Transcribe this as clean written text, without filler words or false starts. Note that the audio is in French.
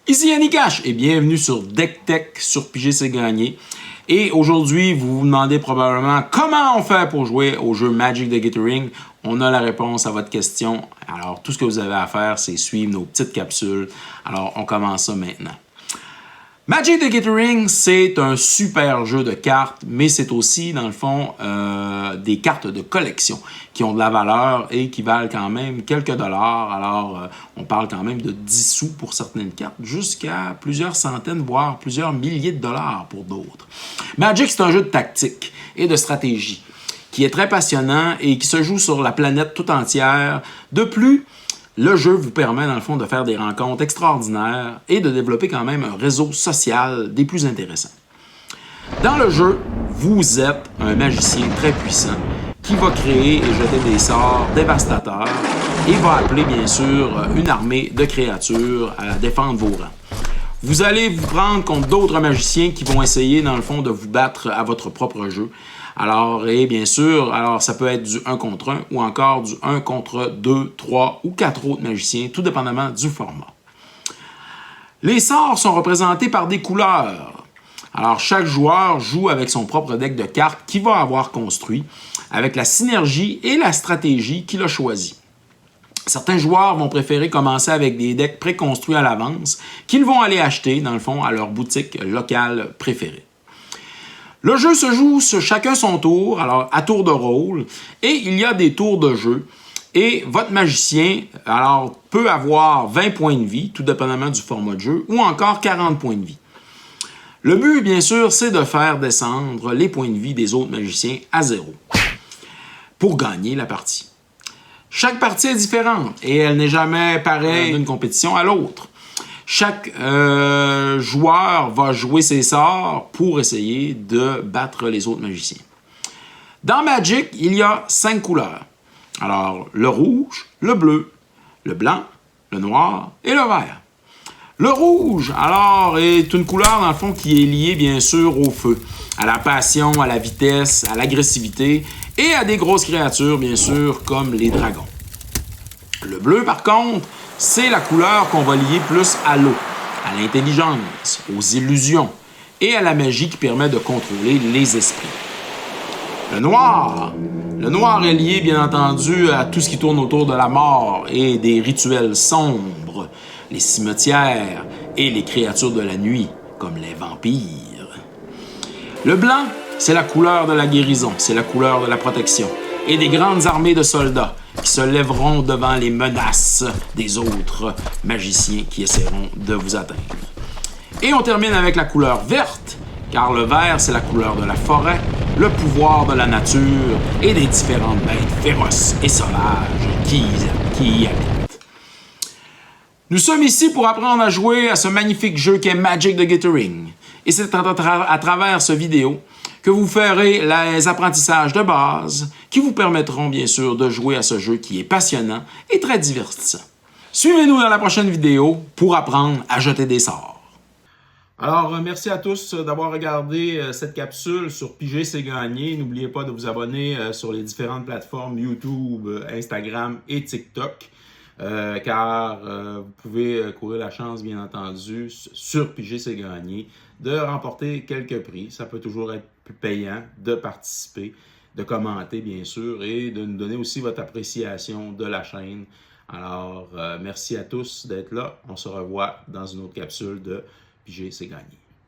Ici Yannick Cash et bienvenue sur Deck Tech sur Piger c'est gagné. Et aujourd'hui, vous vous demandez probablement comment on fait pour jouer au jeu Magic the Gathering. On a la réponse à votre question. Alors, tout ce que vous avez à faire, c'est suivre nos petites capsules. Alors, on commence ça maintenant. Magic the Gathering, c'est un super jeu de cartes, mais c'est aussi, dans le fond, des cartes de collection qui ont de la valeur et qui valent quand même quelques dollars. Alors, on parle quand même de 10 sous pour certaines cartes, jusqu'à plusieurs centaines, voire plusieurs milliers de dollars pour d'autres. Magic, c'est un jeu de tactique et de stratégie qui est très passionnant et qui se joue sur la planète tout entière. De plus, le jeu vous permet, dans le fond, de faire des rencontres extraordinaires et de développer quand même un réseau social des plus intéressants. Dans le jeu, vous êtes un magicien très puissant qui va créer et jeter des sorts dévastateurs et va appeler, bien sûr, une armée de créatures à défendre vos rangs. Vous allez vous prendre contre d'autres magiciens qui vont essayer, dans le fond, de vous battre à votre propre jeu. Alors, et bien sûr, alors ça peut être du 1 contre 1 ou encore du 1 contre 2, 3 ou 4 autres magiciens, tout dépendamment du format. Les sorts sont représentés par des couleurs. Alors, chaque joueur joue avec son propre deck de cartes qu'il va avoir construit, avec la synergie et la stratégie qu'il a choisi. Certains joueurs vont préférer commencer avec des decks préconstruits à l'avance qu'ils vont aller acheter, dans le fond, à leur boutique locale préférée. Le jeu se joue chacun son tour, alors à tour de rôle, et il y a des tours de jeu. Et votre magicien, alors, peut avoir 20 points de vie, tout dépendamment du format de jeu, ou encore 40 points de vie. Le but, bien sûr, c'est de faire descendre les points de vie des autres magiciens à 0 pour gagner la partie. Chaque partie est différente et elle n'est jamais pareille d'une compétition à l'autre. Chaque joueur va jouer ses sorts pour essayer de battre les autres magiciens. Dans Magic, il y a 5 couleurs. Alors, le rouge, le bleu, le blanc, le noir et le vert. Le rouge, alors, est une couleur, dans le fond, qui est liée, bien sûr, au feu, à la passion, à la vitesse, à l'agressivité et à des grosses créatures, bien sûr, comme les dragons. Le bleu, par contre, c'est la couleur qu'on va lier plus à l'eau, à l'intelligence, aux illusions et à la magie qui permet de contrôler les esprits. Le noir est lié, bien entendu, à tout ce qui tourne autour de la mort et des rituels sombres, les cimetières et les créatures de la nuit, comme les vampires. Le blanc, c'est la couleur de la guérison, c'est la couleur de la protection et des grandes armées de soldats qui se lèveront devant les menaces des autres magiciens qui essaieront de vous atteindre. Et on termine avec la couleur verte, car le vert, c'est la couleur de la forêt, le pouvoir de la nature et des différentes bêtes féroces et sauvages qui y habitent. Nous sommes ici pour apprendre à jouer à ce magnifique jeu qu'est Magic the Gathering. Et c'est à travers ce vidéo que vous ferez les apprentissages de base qui vous permettront bien sûr de jouer à ce jeu qui est passionnant et très divertissant. Suivez-nous dans la prochaine vidéo pour apprendre à jeter des sorts. Alors, merci à tous d'avoir regardé cette capsule sur Piger c'est gagné. N'oubliez pas de vous abonner sur les différentes plateformes YouTube, Instagram et TikTok. Car vous pouvez courir la chance, bien entendu, sur Piger c'est gagné, de remporter quelques prix. Ça peut toujours être plus payant de participer, de commenter, bien sûr, et de nous donner aussi votre appréciation de la chaîne. Alors, merci à tous d'être là. On se revoit dans une autre capsule de Piger c'est gagné.